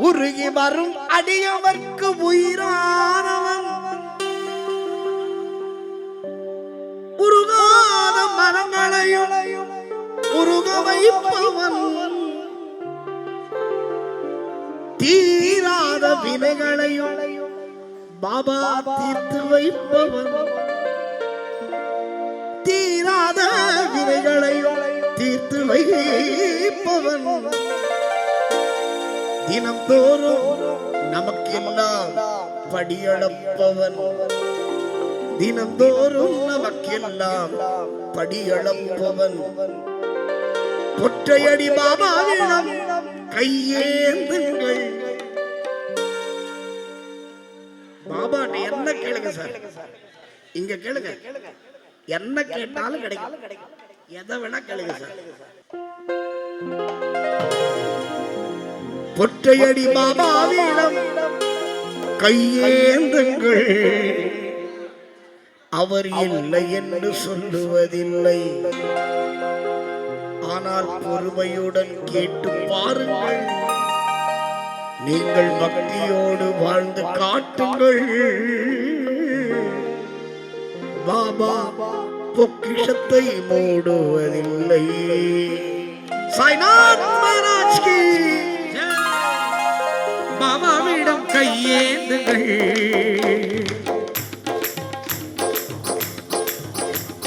உருகி வரும் அடியவர்க்கு உயிரானவன் உருகாத மரங்களையும் உருக வைப்பவன் தீராத வினைகளையும் பாபா தீர்த்து வைப்பவன் தீராத வினைகளையும் தீர்த்து வைப்பவன் தினம் தோறும் நமக்கெல்லாம் படியளப்பவன் தினம் தோறும் நமக்கெல்லாம் படியளப்பவன் ஒற்றையடி பாபாவிடம் கையேந்துங்கள். பாபா என்ன கேளுங்க சார், இங்க கேளுங்க, என்ன கேட்டாலும் கிடைக்கும், எதை வேணா கேளுங்க சார். ஒற்றையடி பாபாவிடம் கையேந்துங்கள். அவர் இல்லை என்று சொல்லுவதில்லை, ஆனால் பொறுமையுடன் கேட்டு பாருங்கள். நீங்கள் பக்தியோடு வாழ்ந்து காட்டுங்கள். பாபா பொக்கிஷத்தை மூடுவதில்லை. சாய்நாத் மகாராஜ் கி பாபாவிடம் கையேந்துங்கள்.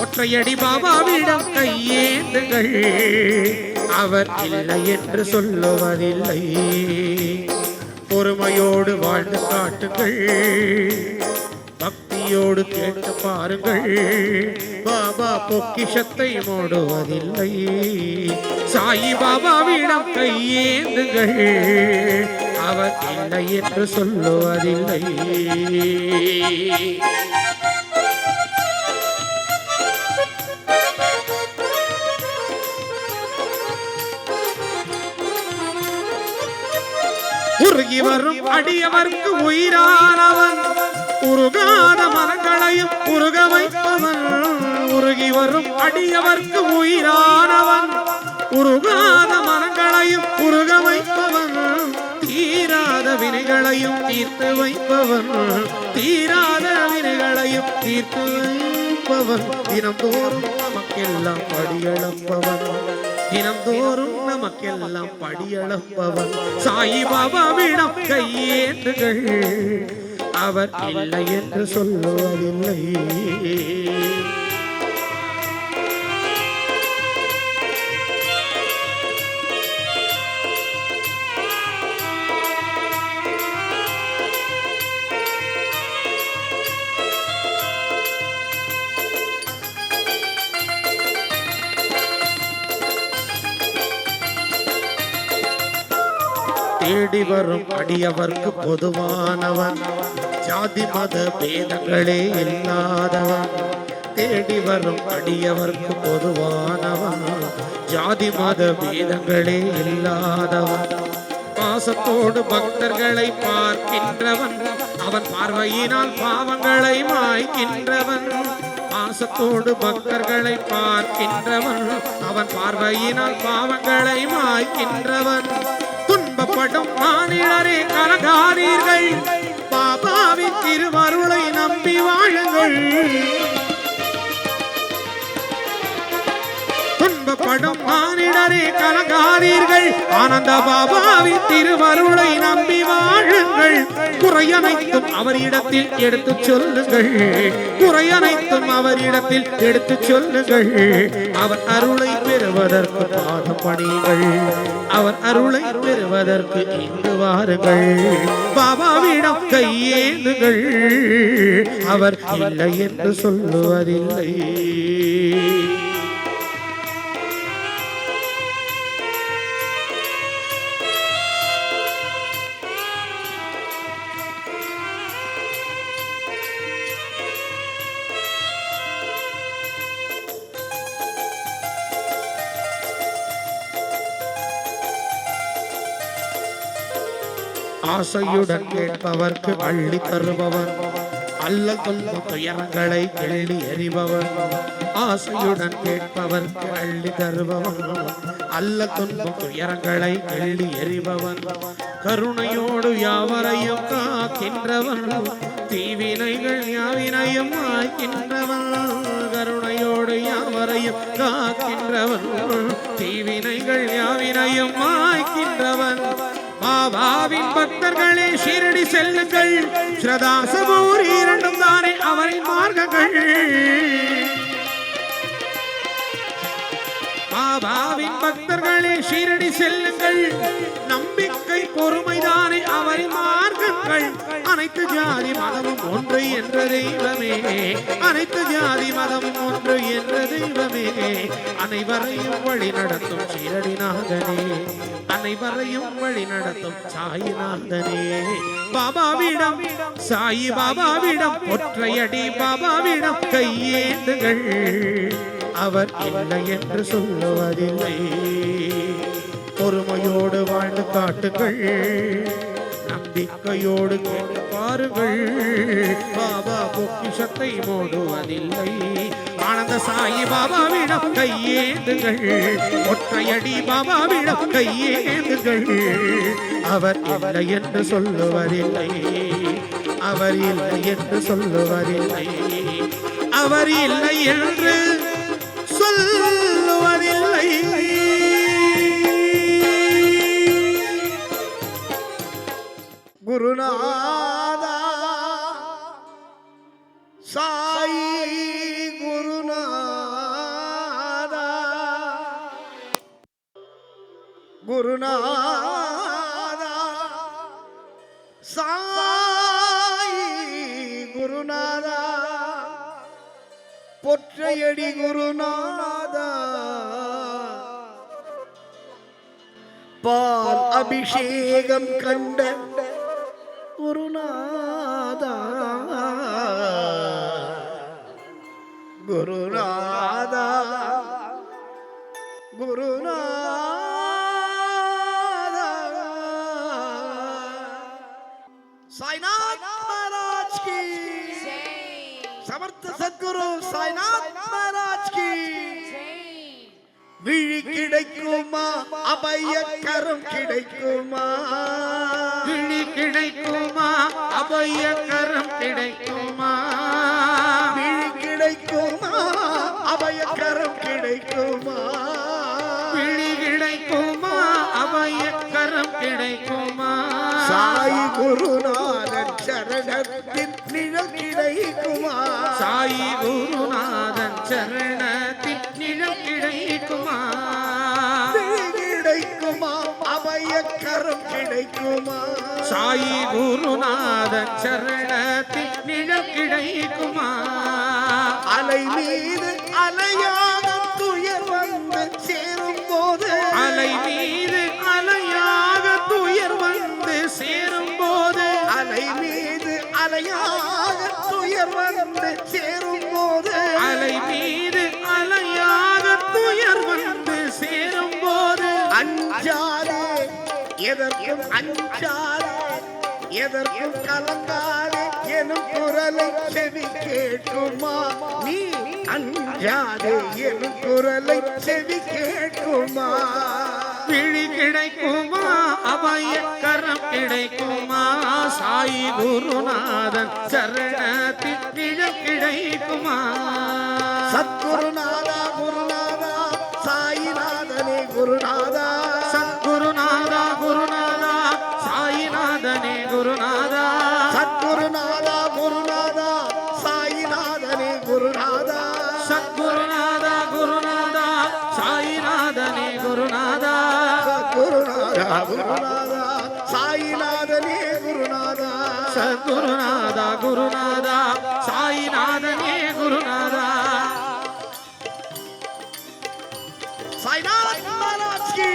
ஒற்றையடி பாபாவிடம் கையேந்துங்கள். அவர் இல்லை என்று சொல்லுவதில்லை, பொறுமையோடு வாழ்ந்து காட்டுங்கள். பக்தியோடு கேட்டு பாருங்கள். பாபா பொக்கிஷத்தை மூடுவதில்லை. சாயி பாபாவிடம் கையேந்துங்கள். அவர் இல்லை என்று சொல்லுவதில்லை. உருகி வரும் அடியவர்க்கு உயிரானவன் உருகாத மரங்களையும் உருக வைப்பவன். உருகி வரும் அடியவர்க்கு உயிரானவன் உருகாத மரங்களையும் உருக வைப்பவன். தீராத வினைகளையும் தீர்த்து வைப்பவன். தீராத வினைகளையும் தீர்த்து வைப்பவன். தினந்தோறும் நமக்கெல்லாம் படியளப்பவன். தினந்தோறும் நமக்கெல்லாம் படியளப்பவன். சாயி பாபாவிடம் கையேந்துகள். அவர் இல்லை என்று சொல்லுவதில்லை. தேடி வரும் அடியவர்க்கு பொதுவானவன். ஜாதி மத பேதங்களே இல்லாதவன். தேடி வரும் அடியவர்க்கு பொதுவானவன். ஜாதி மத பேதங்களே இல்லாதவன். பாசத்தோடு பக்தர்களை பார்க்கின்றவன். அவன் பார்வையினால் பாவங்களை மாய்க்கின்றவன். பாசத்தோடு பக்தர்களை பார்க்கின்றவன். அவன் பார்வையினால் பாவங்களை மாய்க்கின்றவன். துன்பப்படும் மாநிலரே கலகாரீர்கள். பாபாவின் திருவருளை நம்பி வாழுங்கள். துன்பப்படும் மானிடரே கலகாரீர்கள். ஆனந்த பாபாவின் திருவருளை நம்பி வாழுங்கள். குறையனைத்தும் அவரிடத்தில் எடுத்து சொல்லுங்கள். குறையனைத்தும் அவரிடத்தில் எடுத்து சொல்லுங்கள். அவர் அருளை பெறுவதற்கு பாதம் பணிகள். அவர் அருளை பெறுவதற்கு இங்கு வாருங்கள். பாபாவிடம் கையேந்துகள். அவர் இல்லை என்று சொல்லுவதில்லை. ஆசையுடன் கேட்பவர்க்கு அள்ளி தருபவன். அல்ல துன்ப துயரங்களை எள்ளி எறிபவன். ஆசையுடன் கேட்பவர்க்கு அள்ளி தருபவன். அல்ல துன்பம் துயரங்களை எள்ளி எறிபவன் கருணையோடு யாவரையும் காக்கின்றவன் தீவினைகள் யாவினையும் ஆய்கின்றவன் கருணையோடு யாவரையும் காக்கின்றவன் தீவினைகள் யாவினையும் ஆய்கின்றவன் பாபாவின் பக்தர்களே ஷிரடி செல்லுங்கள் ஸ்ரதாசபூர் இரண்டும் தானே அவரின் மார்க்கங்கள் பாபாவின் பக்தர்களே ஷிரடி செல்லுங்கள் நம்பிக்கை பொறுமைதானே அவரின் மார்க்கங்கள் அனைத்து ஜாதி மதமும் ஒன்று என்ற தெய்வமே அனைத்து ஜாதி மதமும் ஒன்று என்ற தெய்வமே அனைவரையும் வழி நடத்தும் ஷிரடிநாதனே அனைவரையும் வழி நடத்தும் சாயிநாதனே பாபாவிடம் சாயி பாபாவிடம் ஒற்றையடி பாபாவிடம் கையேந்துகள் அவர் இல்லை என்று சொல்லுவதில்லை பொறுமையோடு வாழ்ந்து காட்டுங்கள் நம்பிக்கையோடு கேட்டு பாருங்கள் பாபா பொக்கிஷத்தை மூடுவதில்லை ஆனந்த சாயி பாபாவிடம் கையேந்துங்கள் ஒற்றையடி பாபாவிடம் கையேந்துங்கள் அவர் இல்லை என்று சொல்லுவதில்லை அவர் இல்லை என்று சொல்லுவதில்லை அவர் இல்லை என்று சொல்லுவதில்லை குருநாதா சாயி குருநாதா குருநாதா சாயி குருநாதா பொற்றையடி குருநாதா பால் அபிஷேகம் கண்ட குருநாதா குருநாதா குருநாதா साईनाथ महाराज की समर्थ सद्गुरु साईनाथ महाराज की விழி கிடைக்குமா அபயக்கரம் கிடைக்குமா விழி கிடைக்குமா அபயக்கரம் கிடைக்குமா விழி கிடைக்குமா அபயக்கரம் கிடைக்குமா விழி கிடைக்குமா அபயக்கரம் கிடைக்குமா சாயி குருநாதன் சரணத்தின் நிழல் கிடைக்குமா சாயி குருநாதன் சரணத்தின் நிழல் கிடைக்குமா கிடைக்குமா அபயக்கரம் கிடைக்குமா சாயி குருநாதன் சரணத்தின் நிழல் கிடைக்குமா அலை மீது அலையாக துயர் வந்து சேரும் போது அலை மீது அலையாக துயர் வந்து சேரும் போது அலை மீது அலையாக துயர் வந்து சேரும் போது அலை மீது அலையாக துயர் வந்து சேரும் போது அஞ்சாதே எதற்கும் அஞ்சாதே எதற்கும் கலங்காதே எனும் குரலை செவி கேட்குமா நீ அஞ்சாதே எனும் குரலை செவி கேட்குமா விழி கிடைக்குமா அபயக்கரம் கிடைக்குமா சாயி குருநாதன் சரணத்தின் நிழல் கிடைக்குமா சத்குருநாதா குருநாதா சாயிநாதனே குருநாதா சத்குருநாதா குருநாதா சாயிநாதனே குருநாதா சத்குருநாதா குருநாதா சாயிநாதனே குருநாதா சத்குருநாதா குருநாதா சாயிநாதனே குருநாதா சத்குருநாதா குருநாதா சாயிநாதனே குருநாதா சத்குருநாதா குருநாதா சாயிநாதனே குருநாதா साईनाथ महाराज की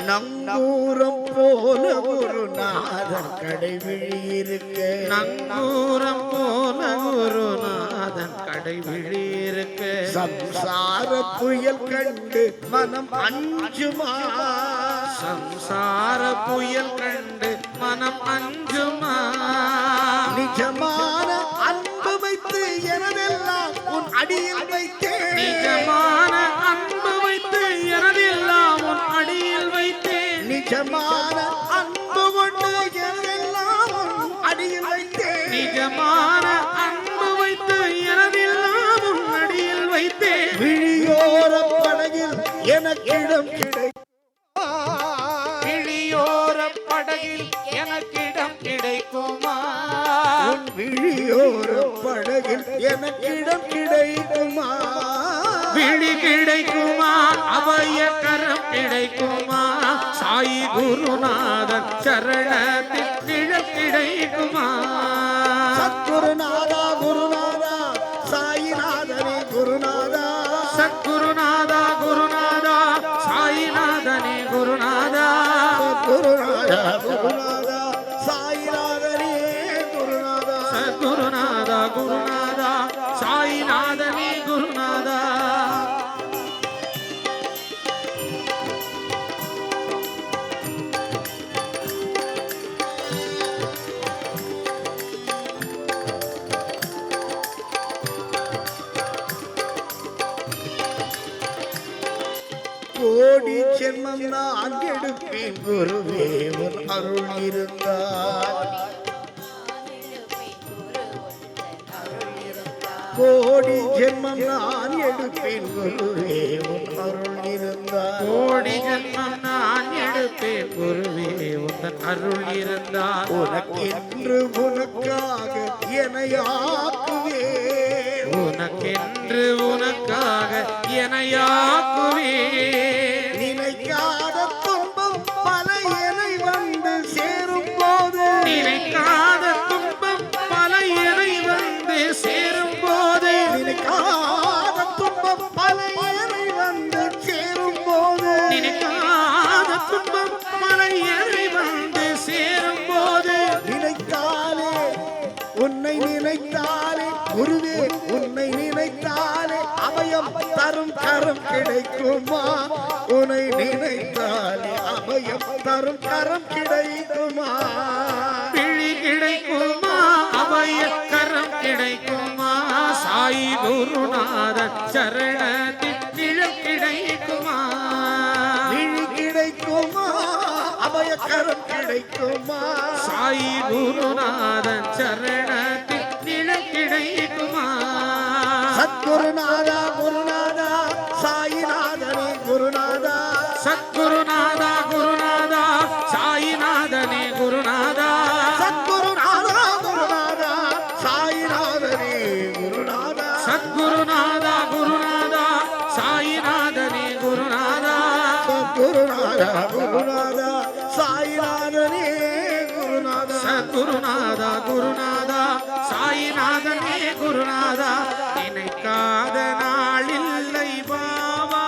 நங்கூரம் போல குருநாதன் கடைவிழி இருக்க நங்கூரம் போல குருநாதன் கடைவிழி இருக்க சம்சார புயல் கண்டு மனம் அஞ்சுமா சம்சார புயல் கண்டு மனம் அஞ்சுமா நிஜமான அன்பு வைத்து எனதெல்லாம் உன் அடியில் வைத்தேன் நிஜமான அன்பு வைத்து எனதெல்லாம் உன் அடியில் வைத்தேன் நிஜமான அன்பு கொண்டு எனதெல்லாம் உன் அடியில் வைத்தேன் நிஜமான அன்பு வைத்து எனதெல்லாம் உன் அடியில் வைத்தேன் விழியோர படகில் எனக்கிடம் கிடை கிளியோர படகில் எனக்கிடம் கிடைக்குமா உன் விழியோர படகில் எனக்கிடம் கிடைக்குமா விழி கிடைக்குமா அபய கரம் கிடைக்குமா சாயி குருநாதன் சரணத்தில் நிழல் கிடைக்குமா சத்குருநாதா குருநாதா சாயிநாதனே குருநாதா சத்குருநாதா குருநாதா சாயிநாதனே குருநாதா குருநாதா குருநாதா சாயிநாதனே குருநாதா சத்குருநாதா குருநாதா சாயிநாதனே குருநாதா கோடி ஜென்மம் நான் எடுப்பேன் குருவே உன் அருள் இருந்தார் கோடி ஜென்மம் நான் எடுப்பேன் குருவே உன் அருள் இருந்தார் கோடி ஜென்மம் நான் எடுப்பேன் குருவே உந்தன் அருள் இருந்தால் உனக்கென்று உனக்காக எனையாக்குவேன் உனக்கென்று உனக்காக எனையாக்குவே நினைக்காத துன்பம் பல எனை வந்து சேரும் போது நினைக்காத துன்பம் பல எனை வந்து சேரும் போது நினைக்காத துன்பம் பல எனை வந்து சேரும் போது நினைக்காத துன்பம் பல எனை வந்து சேரும் போது நினைத்தாலே உன்னை நினைத்தாலே குருவே உன்னை நினைத்தாலே அபயம் தரும் கரம் கிடைக்குமா உன்னை நினைத்தாலே அபயம் தரும் கரம் கிடைக்குமா பிழி கிடைக்குமா அபய கரம் கிடைக்குமா சாயி குருநாதன் சரணத்தில் நிழல் கிடைக்குமா விழி கிடைக்குமா அபய கரம் கிடைக்குமா சாயி குருநாதன் சரணத்தில் நிழல் கிடைக்குமா சத்குருநாதா குருநாதா சாயிநாதனே குருநாதா சத்குருநாதா குருநாதா சாயிநாதனே குருநாதா சத்குருநாதா குருநாதா சாயிநாதனே குருநாதா சத்குருநாதா குருநாதா சாயிநாதனே குருநாதா சத்குருநாதா குருநாதா சாயிநாதனே குருநாதா சத்குருநாதா குருநாதா சாயிநாதனே குருநாதா நினைக்காத நாளில்லை பாவா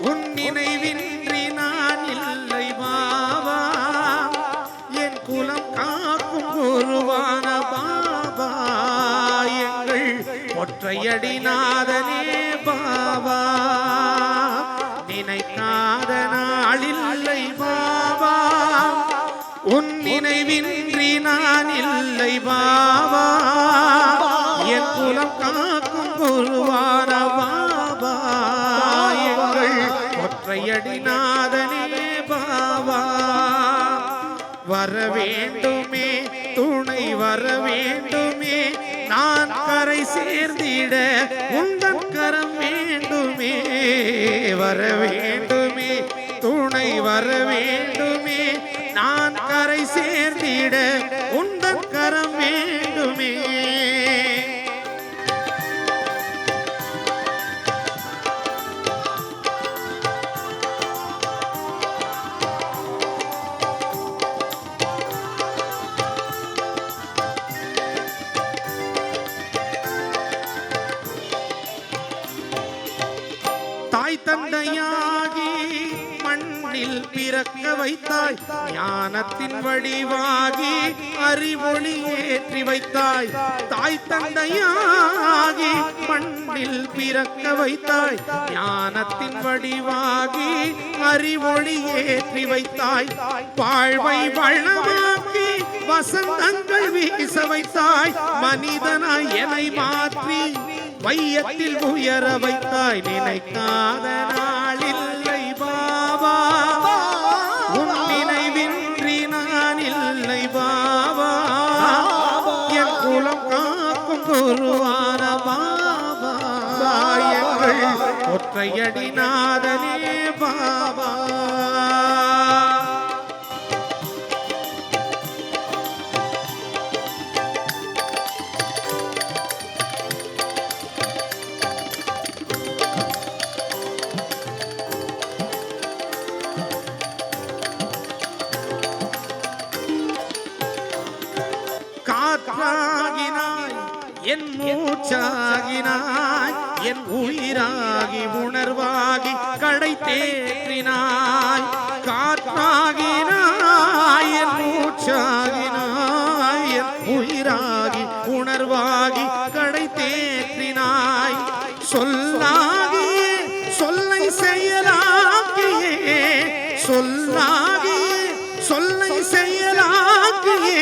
உன் நினைவின்றி நான் இல்லை பாவா என் குலம் காக்கும் குருவான பாபா எங்கள் ஒற்றையடி நாதனே பாபா நினைக்காத நாளில்லை பாபா உன் நினைவின்றி நான் இல்லை பாபா என் குலம் காக்கும் குருவான பாபா எங்கள் ஒற்றையடி நாதனே பாபா வர வேண்டுமே துணை வர வேண்டுமே நான் கரை சேர்ந்திட உந்தன் கரம் வேண்டுமே வர வேண்டுமே துணை வர வேண்டுமே நான் கரை சேர்ந்திட உந்தன் கரம் வேண்டுமே தாய் தந்தையாகி மண்ணில் பிற பிறக்க வைத்தாய் ஞானத்தின் வடிவாகி அறிவொளி ஏற்றி வைத்தாய் தாய் தந்தையாகி மண்ணில் பிறக்க வைத்தாய் ஞானத்தின் வடிவாகி அறிவொளி ஏற்றி வைத்தாய் வாழ்வை வளமாக்கி வசந்தங்கள் வீச வைத்தாய் மனிதனாய் என்னை மாற்றி வையத்தில் உயர வைத்தாய் நினைக்காத நாளில்லை பாபா உன் நினைவின்றி நான் இல்லை பாபா என் குலம் காக்கும் குருவான பாபா எங்கள் ஒற்றையடி நாதனே பாபா காற்றாகினாய் என் மூச்சாகினாய் என் உயிராகி உணர்வாகி கடை தேற்றினாய் காற்றாகினாய் என் மூச்சாகினாய் என் உயிராகி உணர்வாகி கடை தேற்றினாய் சொல்லாகியே சொல்லை செயலாக்கியே சொல்லாகியே சொல்லை செயலாக்கியே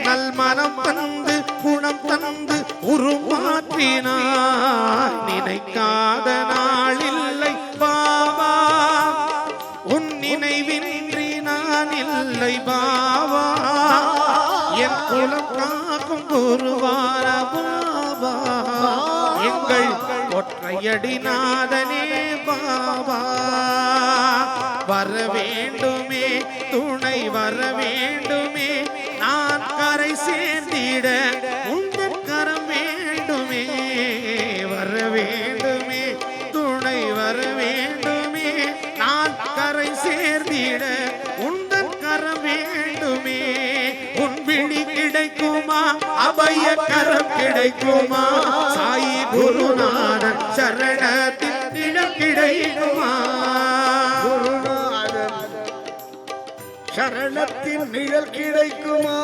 நல் மனம் தந்து குணம் தந்து உருமாற்றினாய் நினைக்காத நாளில்லை பாபா உன் நினைவின்றி நான் இல்லை பாபா என் குலம் காக்கும் குருவார பாபா எங்கள் ஒற்றையடி நாதனே பாபா வர வேண்டுமே துணை வர வேண்டுமே நான் கரை சேர்ந்திட உங்கள் கரம் வேண்டுமே வர வேண்டுமே துணை வர வேண்டுமே நான் கரை சேர்ந்திட உங்கள் கரம் வேண்டுமே உன் விழி கிடைக்குமா அபய கரம் கிடைக்குமா சாயி குருநாதன் சரணத்தின் இடம் கிடைக்குமா சரணத்தின் நிழல் கிடைக்குமா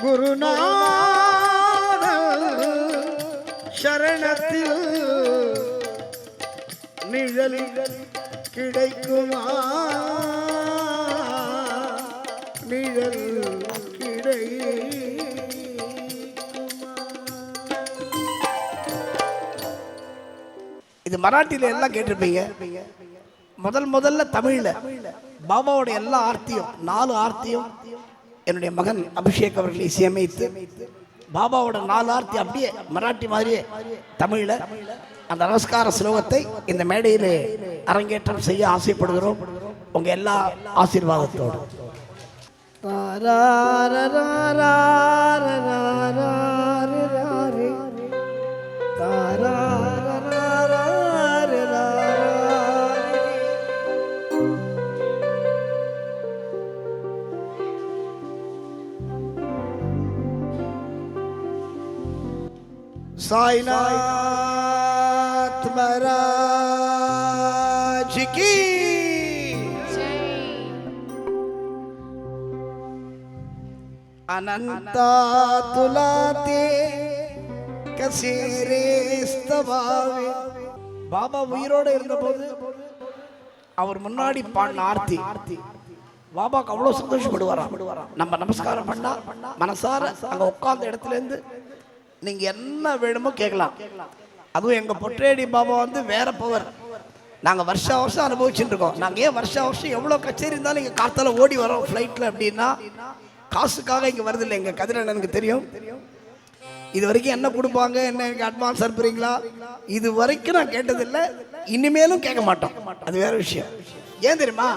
குருநாதர் சரணத்தில் நிழல் கிடைக்குமா நிழல் இது மராட்டியில எல்லாம் கேட்டிருப்பீங்க முதல்ல தமிழ்ல பாபாவோட எல்லா ஆர்த்தியும் 4 ஆர்த்தியும் என்னுடைய மகன் அபிஷேக் அவர்களை இசையமைத்து பாபாவோட 4 ஆர்த்தி அப்படியே மராட்டி மாதிரியே தமிழ்ல அந்த நமஸ்கார ஸ்லோகத்தை இந்த மேடையிலே அரங்கேற்றம் செய்ய ஆசைப்படுகிறோம் உங்க எல்லா ஆசீர்வாதத்தோடு. साईनाथ महाराज की अनंता तुला ते कसे रे स्तवावे பாபா உயிரோட இருந்தபோது அவர் முன்னாடி பாடின ஆர்த்தி பாபாக்கு அவ்வளவு சந்தோஷப்படுவாராம். நம்ம நமஸ்காரம் பண்ணா மனசார அங்க உட்கார்ந்த இடத்துல இருந்து நீங்க என்ன வேணுமோ கேட்கலாம். அதுவும் எங்க பொற்றேடி பாபா வந்து வேற பவர். நாங்க வருஷம் அனுபவிச்சுட்டு இருக்கோம். நாங்க ஏன் வருஷம் எவ்வளவு கச்சேரி இருந்தாலும் இங்க காத்தால ஓடி வரோம் ஃபிளைட்ல அப்படின்னா காசுக்காக இங்க வருது இல்லை. எங்க கதிரண்ணனுக்கு தெரியும். இது வரைக்கும் என்ன கொடுப்பாங்க, என்ன அட்வான்ஸ் அனுப்புறீங்களா, இது வரைக்கும் நான் கேட்டதில்லை, இனிமேலும் கேட்க மாட்டோம். அது வேற விஷயம். ஏன் தெரியுமா,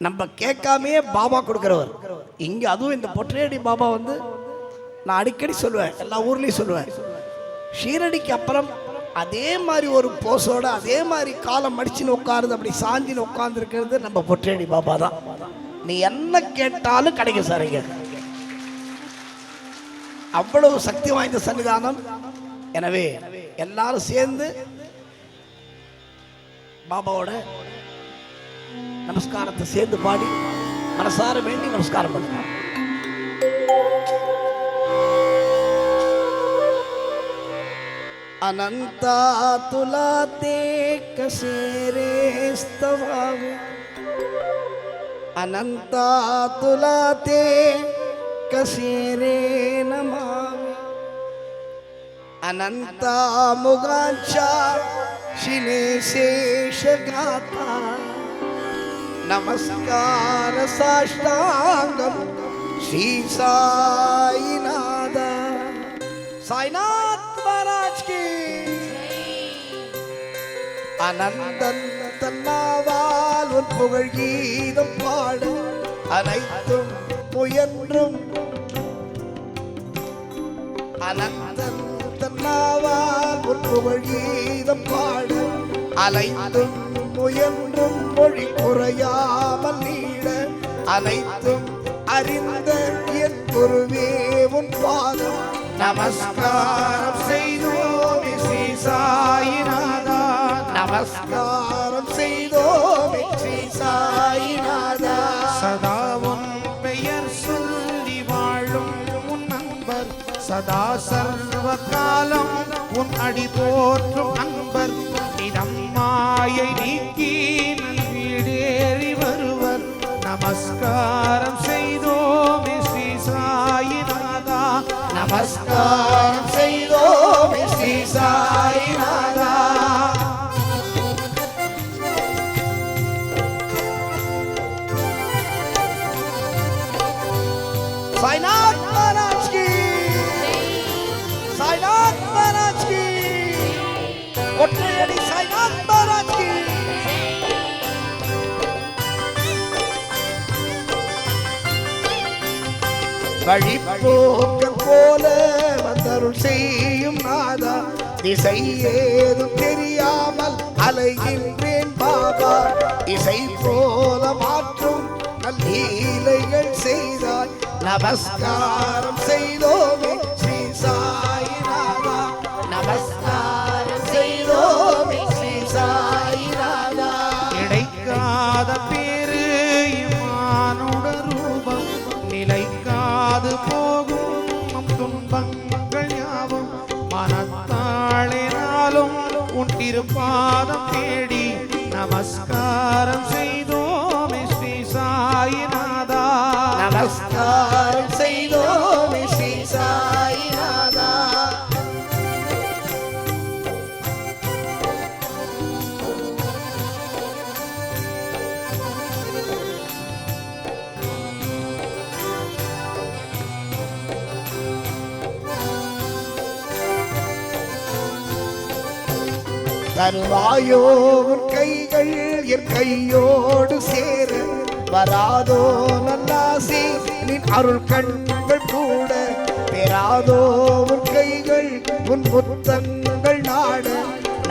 நம்ம கேட்காமே பாபா கொடுக்கிறவர் இங்க. அதுவும் இந்த பொற்றேடி பாபா வந்து நான் அடிக்கடி சொல்லுவேன், எல்லா ஊர்லயும் சொல்லுவேன், ஷீரடிக்கு அப்புறம் அதே மாதிரி ஒரு போஸோட அதே மாதிரி காலம் மடிச்சுன்னு உட்காருது, அப்படி சாஞ்சின்னு உட்கார்ந்து இருக்கிறது நம்ம பொற்றேடி பாபா தான். நீ என்ன கேட்டாலும் கிடைக்கும் சார். இங்க அவ்வளவு சக்தி வாய்ந்த சன்னிதானம். எனவே எல்லாரும் சேர்ந்து பாபாவோட நமஸ்காரத்தை சேர்ந்து பாடி மனசார வேண்டி நமஸ்காரம் பண்ணுங்க. अनंता तुला ते कसे रे स्तवावे, अनंता तुला ते कसे रे नमावे, अनंता मुगांच्या शिले शेष गाता नमस्कार साष्टांगम श्री साईनाथ. साईनाथ महाराज की அனந்தன் தன்னாவால் உன் புகழ் கீதம் பாட அனைத்தும் முயன்றும், அனந்தன் தன்னாவால் உன் புகழ் கீதம் பாட அனைத்தும் முயன்றும் மொழி குறையாமல் நீட அனைத்தும் அறிந்த என் குருவே உன் பாதம் நமஸ்காரம் செய்தோம் ஸ்ரீ சாயிநாதா. நமஸ்காரம் செய்தோம் ஸ்ரீ சாயிநாதா. சதா உன் பெயர் சொல்லி வாழும் உன் நண்பர், சதா சர்வ காலம் உன் அடி போற்றும் அன்பர், நிதம் மாயை நீக்கி நல்வீடேறி வருவர். நமஸ்காரம் செய்தோம் ஸ்ரீ சாயிநாதா. நமஸ்காரம் செய்தோம் ஸ்ரீ சாயிநாதா. साईनाथ महाराज की, साईनाथ महाराज की, कोट्टेयडी साईनाथ महाराज की. வழிபோக்கர் போல வந்தருள் செய்யும் நாதா, திசை ஏதும் தெரியாமல் அலைகின்றேன் பாபா. இசை போல மாற்றும் நல்லீலைகள் செய்தாய். நமஸ்காரம் செய்தோமே ஸ்ரீ சாயிநாதா. நமஸ்காரம் செய்தோமே ஸ்ரீ சாயிநாதா. கிடைக்காத பேரு இமானுட ரூபம், நிலைக்காது போகும் நம் துன்பங்கள் யாவும், மனத்தாளினாலும் உன் திருப்பாதம் தேடி நமஸ்காரம் செய்தோமே ஸ்ரீ சாயிநாதா. நமஸ்காரம் செய்தோமே ஸ்ரீ சாயிநாதா. தருவாயோ உன் கைகள் என் கையோடு சேர, வராதோ நல்லாசி நின் அருள் கண்கள் கூட, பெறாதோ உன் கைகள் உன் முத்தங்கள் நாட.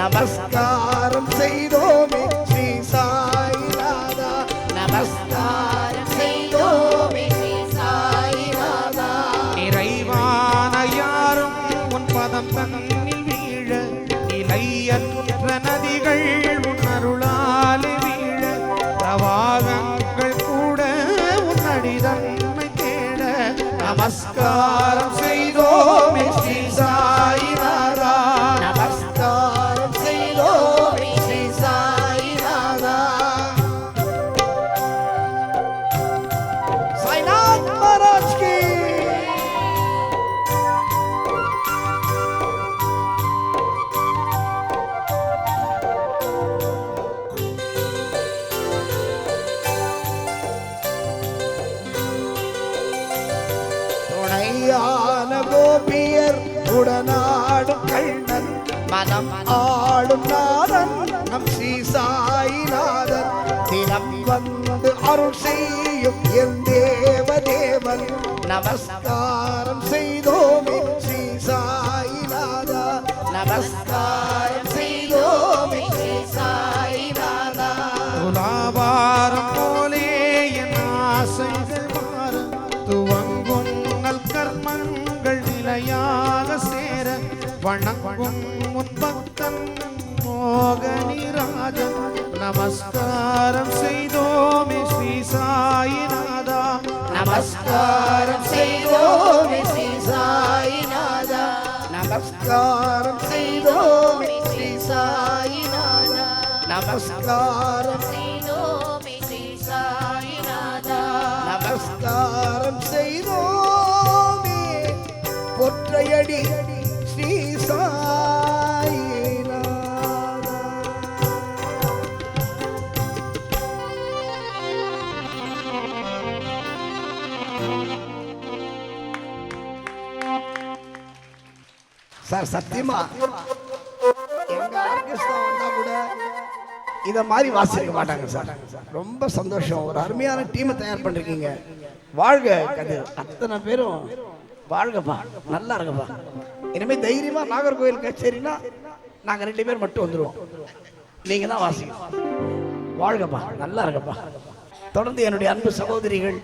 நமஸ்காரம் செய்தோமே ஸ்ரீ சாயிநாதா. நமஸ்காரம் செய்தோமே ஸ்ரீ சாயிநாதா. நிறைவான யாரும் உன் பதம் தன்னில் வீழ, நிலையற்ற நதிகள் உன் அருளாலே வீழ, பிரவாகங்கள் கூட உன் அடிதன்மை தேட. நமஸ்காரம் செய்தோமே ஸ்ரீ சாயிநாதா. நமஸ்காரம் செய்தோமே ஸ்ரீ சாயிநாதா. சாய்நாத் மகாராஜ் की. துணையான கோபியர் உடனாடும் கண்ணன், மனம் ஆடும் நாதன் நம் ஸ்ரீ சாயிநாதன். தினம் வந்து அருள் செய்யும் என் தேவதேவன். நமஸ்காரம் செய்தோமே ஸ்ரீ சாயிநாதா. நமஸ்காரம் செய்தோமே ஸ்ரீ சாயிநாதா. துலாபாரம் போலே என் ஆசைகள் மாற, துவங்கும் நல் கர்மங்கள் நிலையாக சேர, வணங்கும் உன் பக்தன் மோகனிராஜன் நமஸ்காரம் செய்தோமே ஸ்ரீ சாயிநாதா. நமஸ்காரம் செய்தோமே ஸ்ரீ சாயிநாதா. நமஸ்காரம் செய்தோமே ஸ்ரீ சாயிநாதா. நமஸ்காரம் செய்தோமே ஸ்ரீ சாயிநாதா. நமஸ்காரம் செய்தோமே பொற்றையடி ஸ்ரீ சாயிநாதா. சார் சத்தியமா எங்க ஆர்கெஸ்ட்ரா வந்தா கூட இத மாதிரி வாசிக்க மாட்டாங்க சார். ரொம்ப சந்தோஷம். ஒரு அருமையான டீமை தயார் பண்ணிருக்கீங்க. வாழ்க கதிர். அத்தனை பேரும் வாழ்கப்பா, நல்லா இருக்கப்பா. இனிமே தைரியமா நாகர்கோவில் கச்சேரினா நாங்க 2 பேர் மட்டும் வந்துருவோம். நீங்க தான் வாசிக்கணும். வாழ்கப்பா, நல்லா இருக்கப்பா. தொடர்ந்து என்னுடைய அன்பு சகோதரிகள்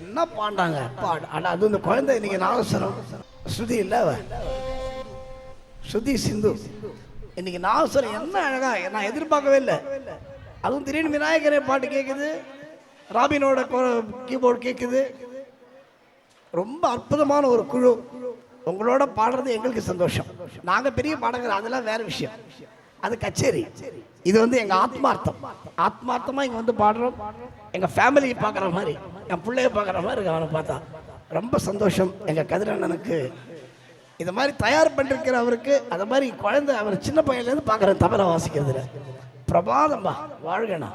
என்ன பாண்டாங்க பாடு. ஆனா அது இந்த குழந்தை இன்னைக்கு நாகஸ்வரம் ஸ்ருதி இல்ல, ஸ்ருதி சிந்து இன்னைக்கு நாகஸ்வரம் என்ன அழகா, நான் எதிர்பார்க்கவே இல்லை. அதுவும் திடீர்னு விநாயகரே பாட்டு கேட்குது, ராபினோட கீபோர்டு கேட்குது. ரொம்ப அற்புதமான ஒரு குழு. உங்களோட பாடுறது எங்களுக்கு சந்தோஷம். நாங்கள் பெரிய பாடகர் அதெல்லாம் வேற விஷயம், அது கச்சேரி. இது வந்து எங்கள் ஆத்மார்த்தமாக இங்கே வந்து பாடுறோம். எங்கள் ஃபேமிலியை பார்க்குற மாதிரி, என் பிள்ளைய பார்க்குற மாதிரி இருக்கு. அவனை பார்த்தா ரொம்ப சந்தோஷம். எங்கள் கதிரண்ணனுக்கு இது மாதிரி தயார் பண்ணிருக்கிற அவருக்கு, அது மாதிரி குழந்தை அவர் சின்ன பையன்லேருந்து பார்க்குற தபலை வாசிக்கிறதுல பிரபாதம்பா. வாழ்கண்ணா.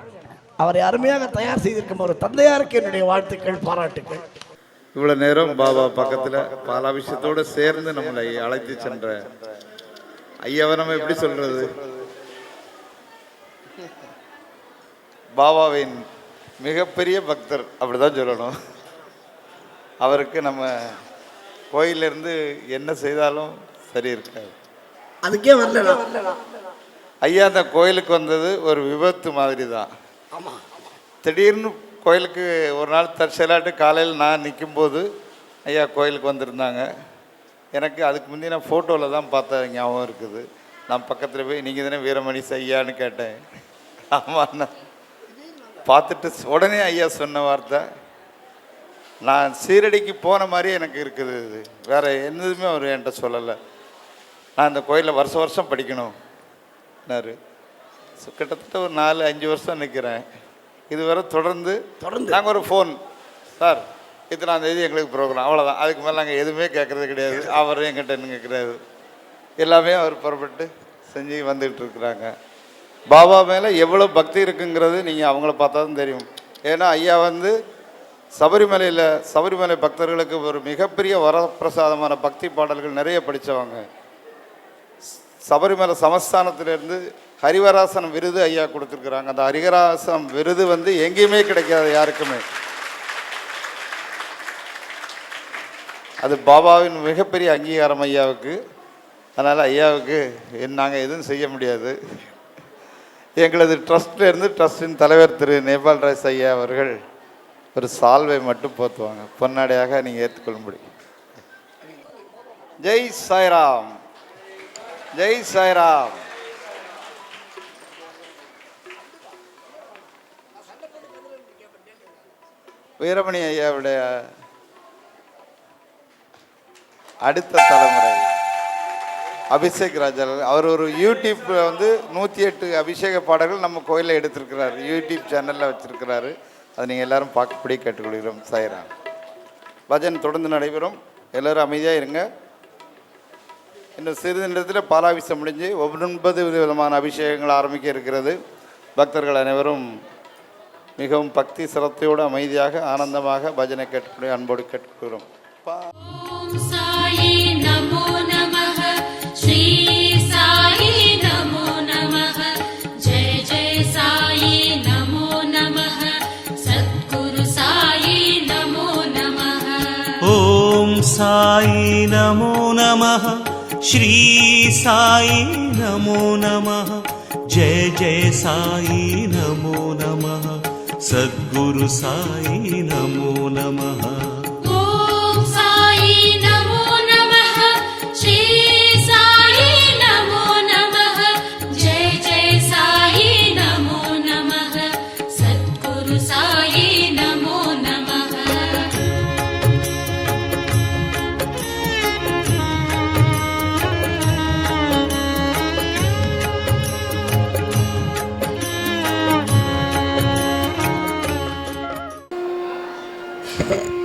அவரை அருமையாக தயார் செய்திருக்கும் ஒரு தந்தையாருக்கு என்னுடைய வாழ்த்துக்கள், பாராட்டுக்கள். இவ்வளோ நேரம் பாபா பக்கத்தில் பாலாபிஷேகத்தோடு சேர்ந்து நம்மளை அழைத்து சென்ற ஐயாவை நம்ம எப்படி சொல்றது, பாபாவின் மிகப்பெரிய பக்தர் அப்படிதான் சொல்லணும். அவருக்கு நம்ம கோயிலிருந்து என்ன செய்தாலும் சரி இருக்காது. அதுக்கே வரல ஐயா அந்த கோயிலுக்கு வந்தது ஒரு விபத்து மாதிரி தான். திடீர்னு கோயிலுக்கு ஒரு நாள் தற்செயலாட்டு காலையில் நான் நிற்கும்போது ஐயா கோயிலுக்கு வந்திருந்தாங்க. எனக்கு அதுக்கு முந்தைய நான் ஃபோட்டோவில் தான் பார்த்த ஞாபகம் இருக்குது. நான் பக்கத்தில் போய் நீங்கள் தானே வீரமணி ஐயான்னு கேட்டேன். ஆமாண்ணா. பார்த்துட்டு உடனே ஐயா சொன்ன வார்த்தை, நான் சீரடிக்கு போன மாதிரி எனக்கு இருக்குது. இது வேறு எதுவுமே அவர் என்கிட்ட சொல்லலை. நான் இந்த கோயிலில் வருஷம் படிக்கணும்னாரு. கிட்டத்தட்ட ஒரு 4-5 வருஷம் நிற்கிறேன். இதுவரை தொடர்ந்து நாங்கள் ஒரு ஃபோன், சார் இத்தனாம் தேதி எங்களுக்கு ப்ரோக்ராம், அவ்வளோதான். அதுக்கு மேலே நாங்கள் எதுவுமே கேட்குறது கிடையாது. அவரும் எங்கிட்ட என்ன கேட்குறாரு, எல்லாமே அவர் புறப்பட்டு செஞ்சு வந்துகிட்டு இருக்கிறாங்க. பாபா மேலே எவ்வளோ பக்தி இருக்குங்கிறது நீங்கள் அவங்கள பார்த்தா தான் தெரியும். ஏன்னா ஐயா வந்து சபரிமலை பக்தர்களுக்கு ஒரு மிகப்பெரிய வரப்பிரசாதமான பக்தி பாடல்கள் நிறைய படித்தவங்க. சபரிமலை சமஸ்தானத்திலிருந்து ஹரிவராசனம் விருது ஐயா கொடுத்துருக்குறாங்க. அந்த ஹரிவராசனம் விருது வந்து எங்கேயுமே கிடைக்காது யாருக்குமே. அது பாபாவின் மிகப்பெரிய அங்கீகாரம் ஐயாவுக்கு. அதனால் ஐயாவுக்கு நாங்கள் எதுவும் செய்ய முடியாது. எங்களது ட்ரஸ்ட்லேருந்து ட்ரஸ்டின் தலைவர் திரு நேபால் ராஜ் ஐயா அவர்கள் ஒரு சால்வை மட்டும் போத்துவாங்க, பொன்னாடையாக நீங்கள் ஏற்றுக்கொள்ளும்படி. ஜெய் சாய்ராம், ஜெய் சாய்ராம். வீரமணி ஐயாவுடைய அடுத்த தலைமுறை அபிஷேக் ராஜா. அவர் ஒரு யூடியூப்பில் வந்து 108 அபிஷேக பாடல்கள் நம்ம கோயிலில் எடுத்திருக்கிறார். யூடியூப் சேனலில் வச்சுருக்கிறாரு. அதை நீங்கள் எல்லோரும் பார்க்கப்படி கேட்டுக்கொள்கிறோம். சாய்ராம். பஜன் தொடர்ந்து நடைபெறும். எல்லோரும் அமைதியாக இருங்க. இன்னும் சிறிது நேரத்தில் பாலாபிஷேகம் முடிஞ்சு 9 விதமான அபிஷேகங்கள் ஆரம்பிக்க இருக்கிறது. பக்தர்கள் அனைவரும் மிகவும் பக்தி சிரத்தையோடு அமைதியாக ஆனந்தமாக பஜனை கேட்டுக்கொண்டு அன்போடு கேட்டுக்கொள்கிறோம். साई नमो नमः, श्री साई नमो नमः, जय जय साई नमो नमः, सद्गुरु साई नमो नमः. ओम साई नमो नमः, श्री साई नमो नमः, जय जय साई नमो நமः